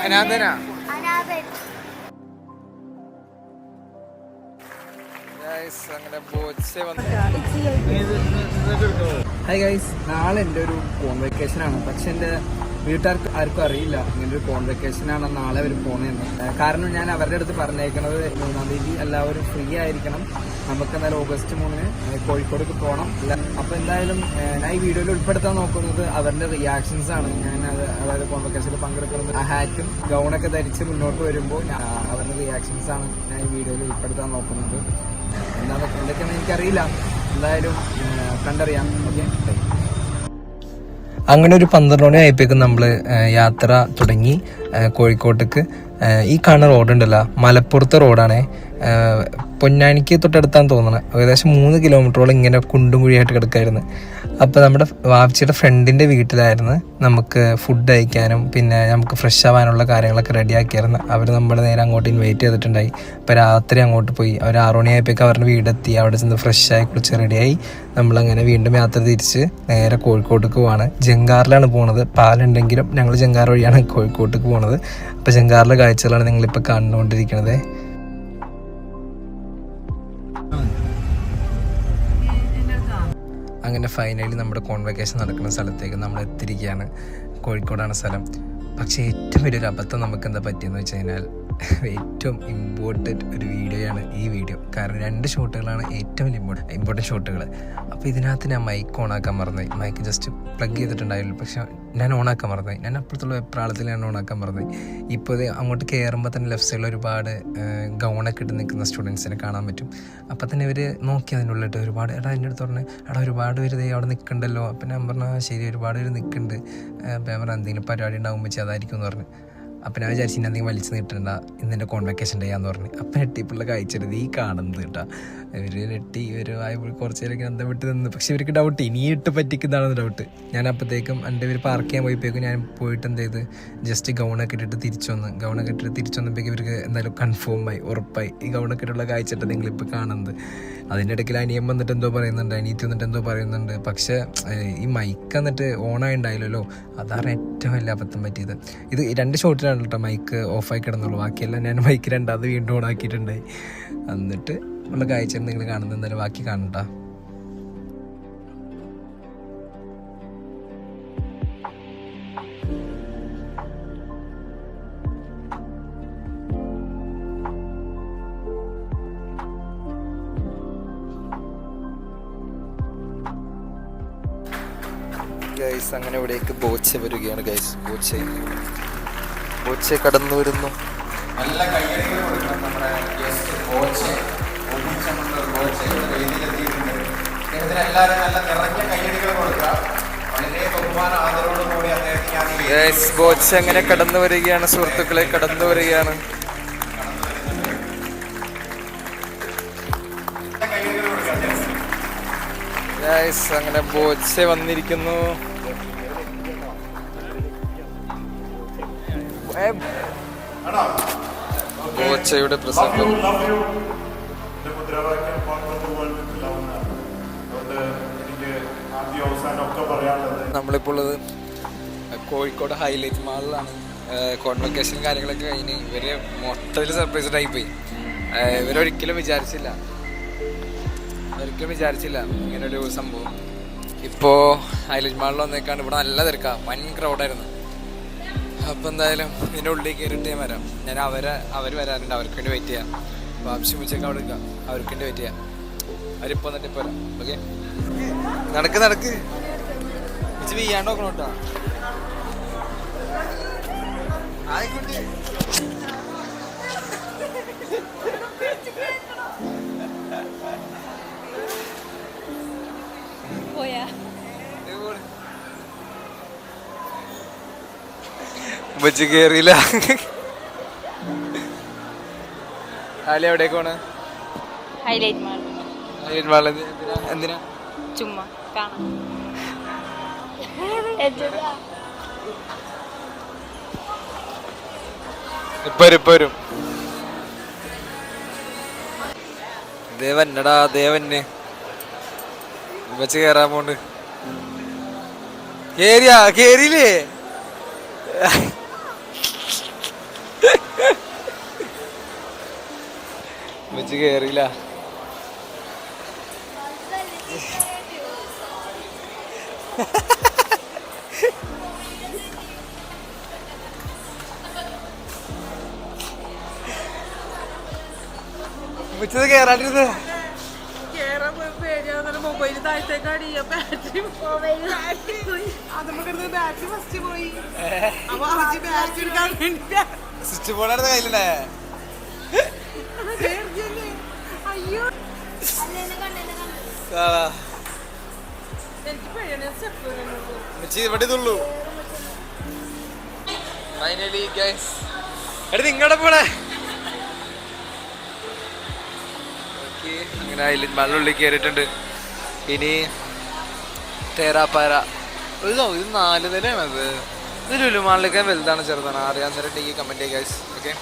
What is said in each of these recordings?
അനാഥനാ അങ്ങനെ hi guys, നാളെ എൻ്റെ ഒരു കോൺവെക്കേഷനാണ്. പക്ഷെ എൻ്റെ വീട്ടുകാർക്ക് ആർക്കും അറിയില്ല ഇങ്ങനെ ഒരു കോൺവെക്കേഷനാണ് നാളെ അവർ പോണേന്ന്. കാരണം ഞാൻ അവരുടെ അടുത്ത് പറഞ്ഞേക്കണത് 3-ാം തീയതി എല്ലാവരും ഫ്രീ ആയിരിക്കണം, നമുക്ക് എന്തായാലും ഓഗസ്റ്റ് 3-ന് കോഴിക്കോടേക്ക് പോകണം. അപ്പോൾ എന്തായാലും ഞാൻ ഈ വീഡിയോയിൽ ഉൾപ്പെടുത്താൻ നോക്കുന്നത് അവരുടെ റിയാക്ഷൻസ് ആണ്. ഞാൻ അതായത് കോൺവെക്കേഷനിൽ പങ്കെടുക്കുന്നത് ആ ഹാറ്റും ഗൗണൊക്കെ ധരിച്ച് മുന്നോട്ട് വരുമ്പോൾ അവരുടെ റിയാക്ഷൻസ് ആണ് ഞാൻ ഈ വീഡിയോയിൽ ഉൾപ്പെടുത്താൻ നോക്കുന്നത്. എന്തൊക്കെയാണെന്ന് എനിക്കറിയില്ല, എന്തായാലും കണ്ടറിയാം. ഓക്കെ, അങ്ങനെ ഒരു 12 മണി ആയപ്പോഴേക്കും നമ്മൾ യാത്ര തുടങ്ങി കോഴിക്കോട്ടേക്ക്. ഈ കാണുന്ന റോഡുണ്ടല്ലോ, മലപ്പുറത്തെ റോഡാണേ. പൊന്നാനിക്ക് തൊട്ടടുത്താന്ന് തോന്നണം. ഏകദേശം 3 കിലോമീറ്ററോളം ഇങ്ങനെ കുണ്ടും കുഴിയായിട്ട് കിടക്കായിരുന്നു. അപ്പോൾ നമ്മുടെ വാപ്ചിയുടെ ഫ്രണ്ടിൻ്റെ വീട്ടിലായിരുന്നു നമുക്ക് ഫുഡ് കഴിക്കാനും പിന്നെ നമുക്ക് ഫ്രഷ് ആവാനുള്ള കാര്യങ്ങളൊക്കെ റെഡിയാക്കിയായിരുന്നു. അവർ നമ്മളെ നേരെ അങ്ങോട്ട് ഇൻവൈറ്റ് ചെയ്തിട്ടുണ്ടായി. അപ്പോൾ രാത്രി അങ്ങോട്ട് പോയി. അവർ 6 മണിയായപ്പോഴേക്കും അവരുടെ വീടെത്തി. അവിടെ ചെന്ന് ഫ്രഷായി കുളിച്ച് റെഡിയായി നമ്മളങ്ങനെ വീണ്ടും യാത്ര തിരിച്ച് നേരെ കോഴിക്കോട്ടേക്ക് പോവാണ്. ജങ്കാറിലാണ് പോണത്. പാലുണ്ടെങ്കിലും ഞങ്ങൾ ജങ്കാർ വഴിയാണ് കോഴിക്കോട്ടേക്ക് പോണത്. അപ്പോൾ ജങ്കാറിലെ കാഴ്ചകളാണ് നിങ്ങളിപ്പോൾ കണ്ടുകൊണ്ടിരിക്കുന്നത്. അങ്ങനെ ഫൈനലി നമ്മുടെ കോൺവെക്കേഷൻ നടക്കുന്ന സ്ഥലത്തേക്ക് നമ്മൾ എത്തിയിരിക്കുകയാണ്. കോഴിക്കോടാണ് സ്ഥലം. പക്ഷേ ഏറ്റവും വലിയൊരു അബദ്ധം നമുക്ക് എന്താ പറ്റിയെന്ന് വെച്ച് കഴിഞ്ഞാൽ ഏറ്റവും ഇമ്പോർട്ടൻറ്റ് ഒരു വീഡിയോയാണ് ഈ വീഡിയോ. കാരണം 2 ഷോട്ടുകളാണ് ഏറ്റവും ഇമ്പോർട്ടൻറ്റ് ഷോട്ടുകൾ. അപ്പോൾ ഇതിനകത്ത് ഞാൻ മൈക്ക് ഓണാക്കാൻ മറന്നുപോയി. മൈക്ക് ജസ്റ്റ് പ്ലഗ് ചെയ്തിട്ടുണ്ടായിരുന്നു, പക്ഷെ ഞാൻ ഓണാക്കാൻ മറന്നുപോയി. ഞാൻ അപ്പുറത്തുള്ള വെപ്രാളത്തിൽ ഞാൻ ഓണാക്കാൻ മറന്നുപോയി. ഇപ്പോൾ ഇത് അങ്ങോട്ട് കയറുമ്പോൾ തന്നെ ലെഫ്റ്റ് സൈഡിൽ ഒരുപാട് ഗൗണൊക്കെ ഇട്ട് നിൽക്കുന്ന സ്റ്റുഡൻസിനെ കാണാൻ പറ്റും. അപ്പോൾ തന്നെ ഇവർ നോക്കി അതിനുള്ളിട്ട് ഒരുപാട് എൻ്റെ അടുത്ത് പറഞ്ഞു, ഒരുപാട് പേര് അവിടെ നിൽക്കണ്ടല്ലോ. അപ്പം ഞാൻ പറഞ്ഞാൽ ശരി, ഒരുപാട് പേര് നിൽക്കുന്നുണ്ട്. അപ്പം ഞാൻ പറഞ്ഞാൽ എന്തെങ്കിലും പരിപാടി ഉണ്ടാകുമ്പോൾ അതായിരിക്കും എന്ന് പറഞ്ഞു. അപ്പം ഞാൻ വിചാരിച്ചു ഇനി എന്തെങ്കിലും വലിച്ചു നീട്ടണ്ട, ഇന്നെൻ്റെ കോൺവെക്കേഷൻ ഡേ ആന്ന് പറഞ്ഞു. അപ്പം നെട്ടിപ്പുള്ള കാഴ്ചയത് ഈ കാണുന്നത് കേട്ടോ. ഇവർ നെട്ടി കുറച്ച് നേരമൊക്കെ എന്താ വിട്ട് നിന്ന്. പക്ഷെ ഇവർക്ക് ഡൗട്ട് ഇനി ഇട്ട് പറ്റിക്കുന്നതാണെന്ന് ഡൗട്ട്. ഞാൻ അപ്പോഴത്തേക്കും എൻ്റെ ഇവർ പാർക്ക് ചെയ്യാൻ പോയപ്പോഴേക്കും ഞാൻ പോയിട്ട് എന്ത് ചെയ്ത് ജസ്റ്റ് ഗൗണൊക്കെ ഇട്ടിട്ട് തിരിച്ചു വന്നപ്പോഴേക്കും ഇവർക്ക് എന്തായാലും കൺഫേമായി, ഉറപ്പായി ഈ ഗൗണൊക്കെ ഇട്ടുള്ള കാഴ്ചയിട്ട് നിങ്ങളിപ്പോൾ കാണുന്നത്. അതിൻ്റെ ഇടയ്ക്ക് അനിയൻ വന്നിട്ട് എന്തോ പറയുന്നുണ്ട്, അനിയത്തി വന്നിട്ട് എന്തോ പറയുന്നുണ്ട്. പക്ഷേ ഈ മൈക്ക് എന്നിട്ട് ഓണായി ഉണ്ടായില്ലല്ലോ, അതാണ് ഏറ്റവും വലിയ അബദ്ധം പറ്റിയത്. ഇത് 2 ഷോട്ടിലാണ് കേട്ടോ മൈക്ക് ഓഫായി കിടന്നുള്ളൂ. ബാക്കിയെല്ലാം ഞാൻ മൈക്ക് 2ാമത് വീണ്ടും ഓണാക്കിയിട്ടുണ്ടായി. എന്നിട്ട് ഉള്ള കാഴ്ച നിങ്ങൾ കാണുന്നത് എന്തായാലും ബാക്കി കാണണ്ട. ഗൈസ് അങ്ങനെ ഇവിടേക്ക് ബോച്ച വരികയാണ്. ഗൈസ് ബോച്ച കടന്നു വരുന്നു. നല്ല കയ്യടികൾ കൊടുക്കണം നമ്മുടെ ഗസ്റ്റ് ബോച്ച. എല്ലാവരും നല്ല നിറഞ്ഞ കയ്യടികൾ കൊടുക്കുക. വളരെ ബഹുമാന ആദരവോട് കൂടി അദ്ദേഹത്തെ ബോച്ച അങ്ങനെ കടന്നു വരികയാണ്. സുഹൃത്തുക്കളെ കടന്നു വരികയാണ്. അങ്ങനെ ബോച്ച വന്നിരിക്കുന്നു. ബോച്ചയുടെ പ്രസംഗം. നമ്മളിപ്പോൾ ഉള്ളത് കോഴിക്കോട് ഹൈലൈറ്റ് മാളിലാണ്. കോൺവെക്കേഷൻ കാര്യങ്ങളൊക്കെ കഴിഞ്ഞ് ഇവര് മൊത്തത്തിൽ സർപ്രൈസ്ഡ് ആയിപ്പോയി. ഇവരൊരിക്കലും വിചാരിച്ചില്ല ഇങ്ങനൊരു സംഭവം. ഇപ്പോൾ ഹൈലൈറ്റ് മാളിൽ വന്നേക്കാണ്ട് ഇവിടെ നല്ല തിരക്കാണ്, വൻ ക്രൗഡായിരുന്നു. അപ്പോൾ എന്തായാലും ഇതിൻ്റെ ഉള്ളിൽ കയറിയിട്ട് ഞാൻ വരാം. ഞാൻ അവർ വരാറുണ്ട്, അവർക്ക് വേണ്ടി വെയിറ്റ് ചെയ്യാം. വാപ്ഷി മുച്ചൊക്കെ അവിടെ നിൽക്കാം, അവർക്ക് വേണ്ടി വെയിറ്റ് ചെയ്യാം. അവരിപ്പോൾ വന്നിട്ട് ഇപ്പോൾ വരാം. ഓക്കെ, നടക്ക് ഇച്ച് വീയാണ്ട് നോക്കണം കേട്ടോ. ആയിക്കോട്ടെ, ബജ്ജ് കേറിയില്ല. ആലി എവിടേക്ക് പോണേ? Highlight mall. എന്തിനാ? ചുമ്മാ കാണാം. ഇപ്പൊ വരും. ദേവന്നടാ ദേവന് വെച്ച് കേറാൻ പോണ്ട്. കേറിയില്ലേ? വെച്ച് കേറിയില്ല. ഉച്ചത് കേറാണ്ടിരുന്നത് മൊബൈൽ താഴത്തേക്കാടി ബാറ്ററി ബാറ്ററി ഫസ്റ്റ് പോയി. അപ്പൊ ബാറ്ററി എടുക്കാൻ വേണ്ടി സ്വിച്ച് ബോർഡ് കയ്യിലേ. അയ്യോ ഇവിടെ ഇതുള്ളൂ. ഫൈനലി ഗൈസ് എടുത്ത് ഇങ്ങോട്ട് പോണേ. അങ്ങനെ ഹൈലൈറ്റ് മാളിനുള്ളിൽ കയറിയിട്ടുണ്ട്. ഇനി തേരാപ്പാര ഇത് 4 നിലയാണത്. ഇത് ലുലുമാളിലേക്കാൻ വലുതാണ് ചെറുതാണ് അറിയാൻ നേരം കമന്റ് ചെയ്യുക ഗൈസ്. ഓക്കെ,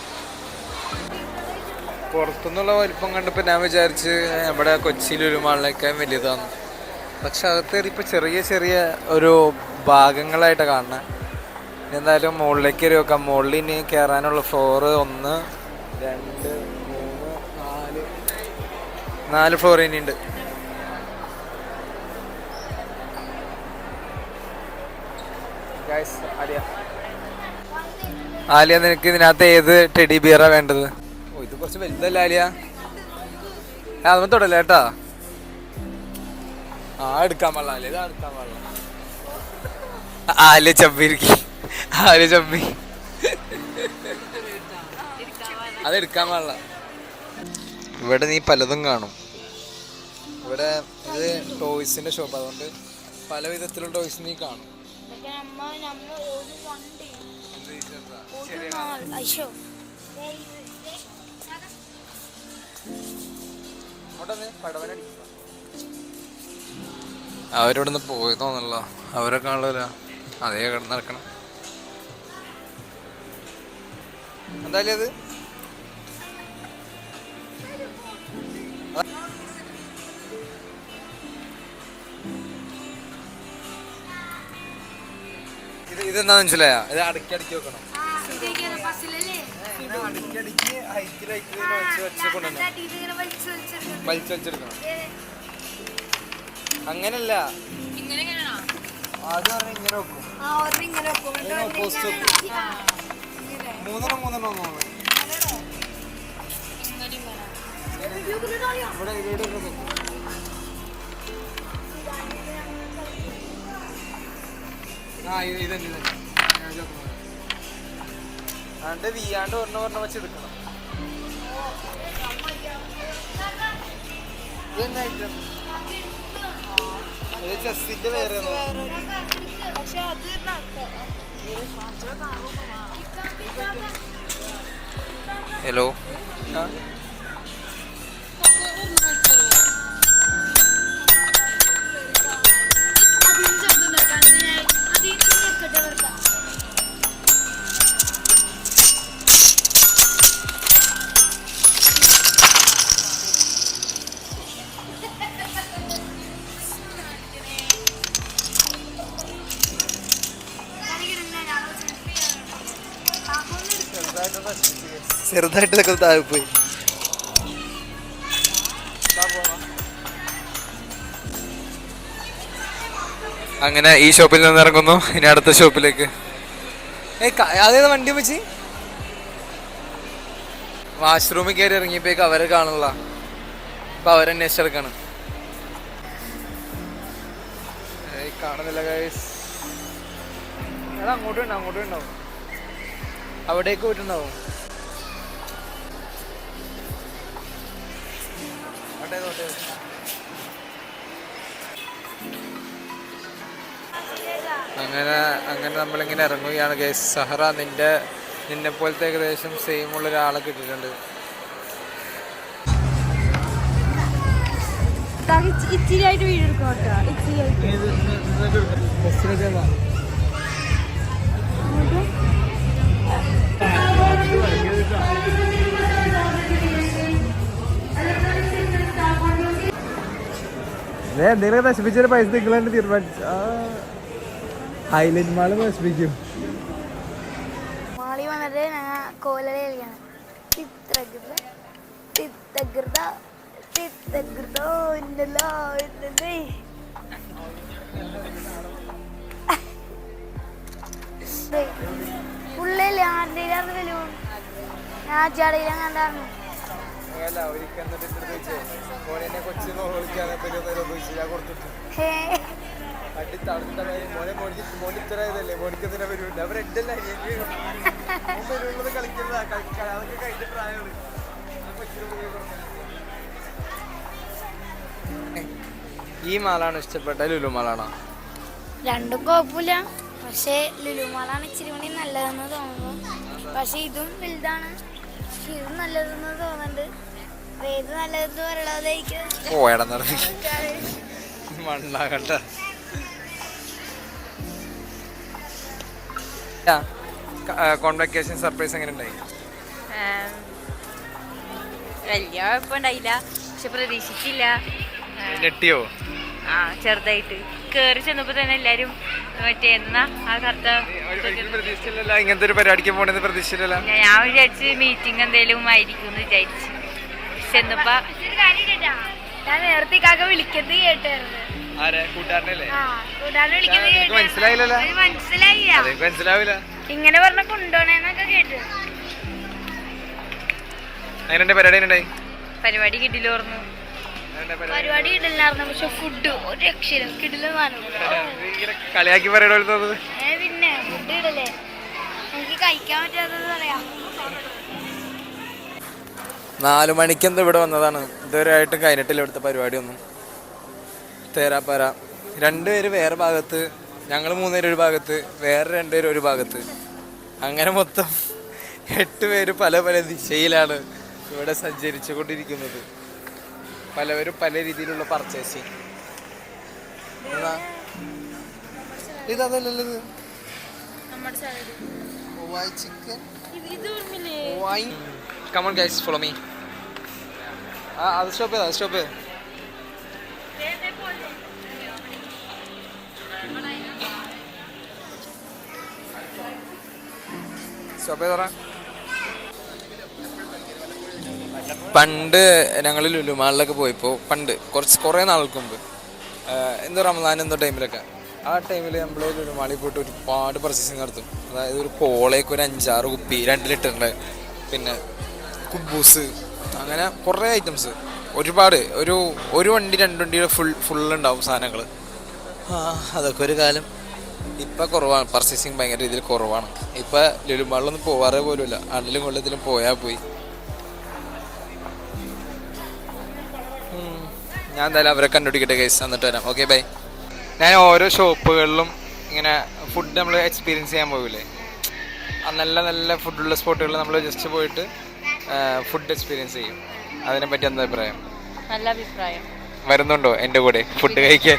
പുറത്തുനിന്നുള്ള വലിപ്പം കണ്ടപ്പോൾ ഞാൻ വിചാരിച്ച് നമ്മുടെ കൊച്ചി ലുലുമാളിലേക്കാൻ വലുതാണ്. പക്ഷെ അകത്ത് ഇപ്പോൾ ചെറിയ ചെറിയ ഒരു ഭാഗങ്ങളായിട്ടാണ് കാണുന്നത്. എന്തായാലും മുകളിലേക്ക് കയറി നോക്കാം. മുകളിൽ ഇനി കയറാനുള്ള ഫ്ലോർ 1, 2, 3, 4 ഫ്ലോർ ഇനിയുണ്ട്. ആലിയ, നിനക്ക് ഇതിനകത്ത് ഏത് ടെഡി ബിയറാ വേണ്ടത്? ഓ, ഇത് കുറച്ച് വലുതല്ല ആലിയ. അതൊന്നും തൊടല്ല കേട്ടാ. എടുക്കാൻ പാടില്ല ആലിയ, ഇതാ എടുക്കാൻ പാടില്ല. ആലിയ ചമ്പിരിക്കും. ആലിയ ചമ്പി അതെടുക്കാൻ പാടില്ല. ഇവിടെ നീ പലതും കാണും. ഇവിടെ ഇത് ടോയ്സിന്റെ ഷോപ്പ്, അതുകൊണ്ട് പല വിധത്തിലുള്ള ടോയ്സ് നീ കാണും. അവരോടൊന്ന് പോയി തോന്നല്ലോ. അവരെ കാണല്ലോ, അതേ കിടന്ന് നടക്കണം. എന്തായാലും അത് ഇതെന്താ മനസ്സിലായ? ഇത് അടക്കി അടക്കി വെക്കണം. അടക്കി ഹൈറ്റിൽ വലിച്ചെടുക്കണം. അങ്ങനല്ല, അത് പറഞ്ഞ ഇങ്ങനെ വെക്കും. 3 തോന്നുന്നു. ഇവിടെ ഇവിടെ ഇതന്നെ അണ്ട് വീയാണ്ട് ഒരെണ്ണം വെച്ചെടുക്കണം. ചെസ്സിന്റെ വേറെ ഹലോ. ചെറുതായിട്ട് ഇതൊക്കെ താഴെ പോയി. അങ്ങനെ ഈ ഷോപ്പിൽ നിന്ന് ഇറങ്ങുന്നു. ഇനി അടുത്ത ഷോപ്പിലേക്ക്. അതേത് വണ്ടി വെച്ച് വാഷ്റൂമിൽ കയറി ഇറങ്ങിയപ്പോഴേക്ക് അവരെ കാണുള്ള. ഇപ്പൊ അവരന്വേഷിച്ചെടുക്കാണ്. കാണുന്നില്ല ഗൈസ്. അത് അങ്ങോട്ടും ഉണ്ടാവും. അവിടേക്ക് പോയിട്ടുണ്ടാവും. അങ്ങനെ നമ്മളിങ്ങനെ ഇറങ്ങുകയാണ് ഗൈസ്. സഹറ, നിന്നെ പോലത്തെ ഏകദേശം സെയിം ഉള്ള ഒരാളെ കിട്ടിയിട്ടുണ്ട്. ഇച്ചിരിയായിട്ട് വീഡിയോ എടുക്കണം. എന്തെങ്കിലും നശിപ്പിച്ചൊരു പൈസ നിങ്ങളാണ്ട് തീരുമാനിച്ചു. ഹൈലൈറ്റ് മാള് നശിപ്പിക്കും. മാളി വന്നിട്ട് ഞങ്ങൾ കോലളി കളിക്കണം. പുള്ളില്ലേ ആരുടെയിലായിരുന്നു വരും ഞാൻ ചടയിലും കണ്ടായിരുന്നു ഈ മാളാണ് ഇഷ്ടപ്പെട്ട ലുലു മാളാണോ? രണ്ടും കുഴപ്പമില്ല, പക്ഷെ ലുലു മാളാണ് ഇച്ചിരി കൂടി നല്ലതെന്ന് തോന്നുന്നു. പക്ഷെ ഇതും വലുതാണ്, പക്ഷെ ഇതും നല്ലതെന്ന് തോന്നുന്നുണ്ട്. ഏത് നല്ലതെന്ന് പറയുന്നത് പോയട മണ്ണാകട്ട. കോൺവെക്കേഷൻ സർപ്രൈസ് എങ്ങനെ ഉണ്ടായി? വലിയ കുഴപ്പമുണ്ടായില്ല, പക്ഷെ പ്രതീക്ഷിച്ചില്ല. ഞെട്ടിയോ? ആ, ചെറുതായിട്ട് കേറി ചെന്നപ്പോ തന്നെ എല്ലാരും മറ്റേ എന്നാ ആ കറുത്ത പ്രതീക്ഷിച്ചില്ലല്ലോ, ഇങ്ങനത്തെ ഒരു പരിപാടിക്ക് പോണെന്ന് പ്രതീക്ഷിച്ചില്ലല്ലോ. ഞാൻ വിചാരിച്ച് മീറ്റിംഗ് എന്തെങ്കിലും ആയിരിക്കും എന്ന് വിചാരിച്ചു. ചെന്നപ്പോ ഞാൻ നേരത്തെ കാക്ക വിളിക്കുന്നത് കേട്ടായിരുന്നു. മനസ്സിലായില്ല. ഇങ്ങനെ പറഞ്ഞ കൊണ്ടുപോണേന്നൊക്കെ കേട്ടു. അങ്ങനെ പരിപാടി പരിപാടി കിട്ടില്ലോർന്നു. പരിപാടി കിട്ടില്ലായിരുന്നു, പക്ഷെ ഫുഡ് ഒരു അക്ഷരം കിട്ടില്ലെന്നാണ്. കളിയാക്കി പറയണോ? പിന്നെ ഫുഡ് കിടല്ലേ, എനിക്ക് കഴിക്കാൻ പറ്റാത്തത് പറയാം. 4 മണിക്ക് എന്താ ഇവിടെ വന്നതാണ്, ഇതുവരെ ആയിട്ട് കഴിഞ്ഞിട്ടില്ല ഇവിടുത്തെ പരിപാടിയൊന്നും. തേരാപ്പാര 2 പേര് വേറെ ഭാഗത്ത്, ഞങ്ങൾ 3 പേര് ഒരു ഭാഗത്ത്, വേറെ 2 പേര് ഒരു ഭാഗത്ത്, അങ്ങനെ മൊത്തം 8 പേര് പല പല ദിശയിലാണ് ഇവിടെ സഞ്ചരിച്ചു കൊണ്ടിരിക്കുന്നത്. പലവരും പല രീതിയിലുള്ള പർച്ചേസിങ്. ഇതല്ലല്ലോ, Come on guys, follow me. അത് സ്റ്റോപ്പ് ചെയ്ത് പണ്ട് ഞങ്ങൾ ലുലുമാളിലൊക്കെ പോയപ്പോൾ, കുറേ നാൾക്ക് മുമ്പ്, എന്തോ റമദാൻ എന്തോ ടൈമിലൊക്കെ, ആ ടൈമിൽ നമ്മൾ ലുലുമാളിൽ പോയിട്ട് ഒരുപാട് പർച്ചേസിങ് നടത്തും. അതായത് ഒരു കോളയൊക്കെ ഒരു 5-6 കുപ്പി 2 ലിറ്ററിൻ്റെ, പിന്നെ കുബൂസ്, അങ്ങനെ കുറേ ഐറ്റംസ്, ഒരുപാട്. ഒരു വണ്ടി 2 വണ്ടിയുടെ ഫുള്ളുണ്ടാവും സാധനങ്ങൾ. അതൊക്കെ ഒരു കാലം. ഇപ്പം കുറവാണ്, പർച്ചേസിങ് ഭയങ്കര രീതിയിൽ കുറവാണ്. ഇപ്പം ലുലുമാളിലൊന്നും പോവാറേ പോലുമില്ല, അണ്ടിലും കൊല്ലത്തിലും പോയാൽ പോയി. ഞാൻ എന്തായാലും അവരെ കണ്ടുപിടിക്കട്ടെ കേസ്, എന്നിട്ട് വരാം. Okay bye. ഞാൻ ഓരോ ഷോപ്പുകളിലും ഇങ്ങനെ ഫുഡ് നമ്മൾ എക്സ്പീരിയൻസ് ചെയ്യാൻ പോകില്ലേ, നല്ല നല്ല ഫുഡുള്ള സ്പോട്ടുകളിൽ നമ്മൾ ജസ്റ്റ് പോയിട്ട് ഫുഡ് എക്സ്പീരിയൻസ് ചെയ്യും. അതിനെപ്പറ്റി എന്താ അഭിപ്രായം? നല്ല അഭിപ്രായം. വരുന്നുണ്ടോ എൻ്റെ കൂടെ ഫുഡ് കഴിക്കാൻ?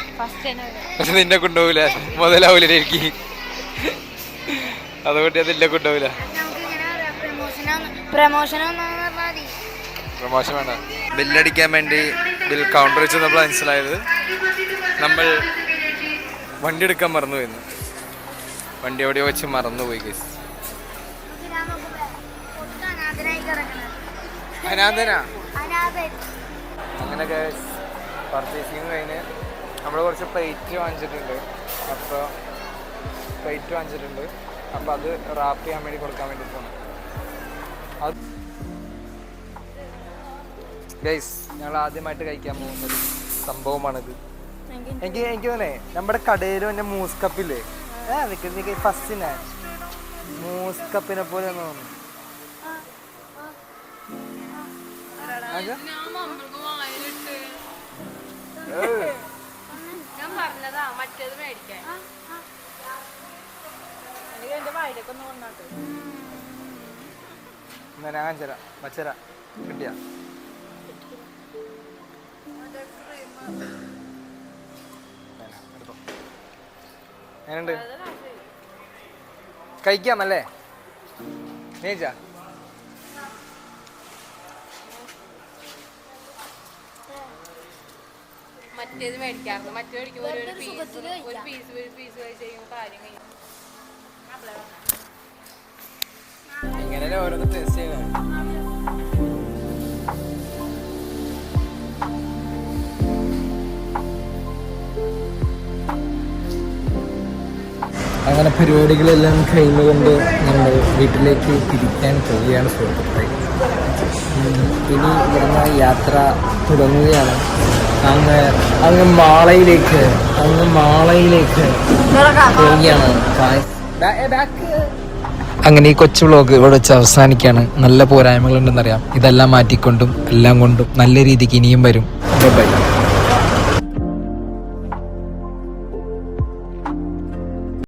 പക്ഷെ നിന്നെ കൊണ്ടുപോകില്ല, മുതലാവൂല എനിക്ക്, അതുകൊണ്ട് അത് നിന്നെ കൊണ്ടുപോകില്ല. പ്രമോഷൻ വേണ്ട. ബില്ലടിക്കാൻ വേണ്ടി ബിൽ കൗണ്ടർ വെച്ച് നമ്മൾ മനസ്സിലായത് നമ്മൾ വണ്ടി എടുക്കാൻ മറന്നുപോയിരുന്നു. വണ്ടി എവിടെയോ വെച്ച് മറന്നുപോയി ഗൈസ്. അനാഥനാ. അങ്ങനെ ഗൈസ് പർച്ചേസിങ് കഴിഞ്ഞ് നമ്മൾ കുറച്ച് പ്ലേറ്റ് വാങ്ങിച്ചിട്ടുണ്ട്. അപ്പോൾ അത് റാപ്പ് ചെയ്യാൻ വേണ്ടി കൊടുക്കാൻ വേണ്ടി പോകണം. അത് ഗൈസ് ഞങ്ങൾ ആദ്യമായിട്ട് കഴിക്കാൻ പോകുന്നൊരു സംഭവമാണിത്. എനിക്ക് തോന്നേ നമ്മുടെ കടയിലും എൻ്റെ മൂസ് കപ്പില്ലേ, ഫസ്റ്റിനെ മൂസ് കപ്പിനെ പോലെ തോന്നുന്നു. ഞാൻ ചേരാ വച്ചരാ കിട്ടിയാ എങ്ങനെയുണ്ട്? കഴിക്കാമല്ലേ നീച്ചാ? മറ്റേത് മേടിക്കാറുണ്ട്, മറ്റേ മേടിക്കുമ്പോൾ ഒരു പീസ് കഴിയുമ്പോൾ കാര്യം കഴിയും. ഇങ്ങനെ ഓരോന്ന് ടേസ്റ്റ് ചെയ്യണം. അങ്ങനെ പരിപാടികളെല്ലാം കഴിഞ്ഞുകൊണ്ട് നമ്മൾ വീട്ടിലേക്ക് തിരിക്കാൻ പോവുകയാണ് സുഹൃത്തുക്കളെ. ഇനി ഇവിടുന്ന് യാത്ര തുടങ്ങുകയാണ്. അങ്ങ് മാളയിലേക്ക് പോവുകയാണ്. അങ്ങനെ ഈ കൊച്ചു വ്ളോഗ് ഇവിടെ വെച്ച് അവസാനിക്കുകയാണ്. നല്ല പോരായ്മകളുണ്ടെന്നറിയാം. ഇതെല്ലാം മാറ്റിക്കൊണ്ടും എല്ലാം കൊണ്ടും നല്ല രീതിക്ക് ഇനിയും വരും. ബൈ.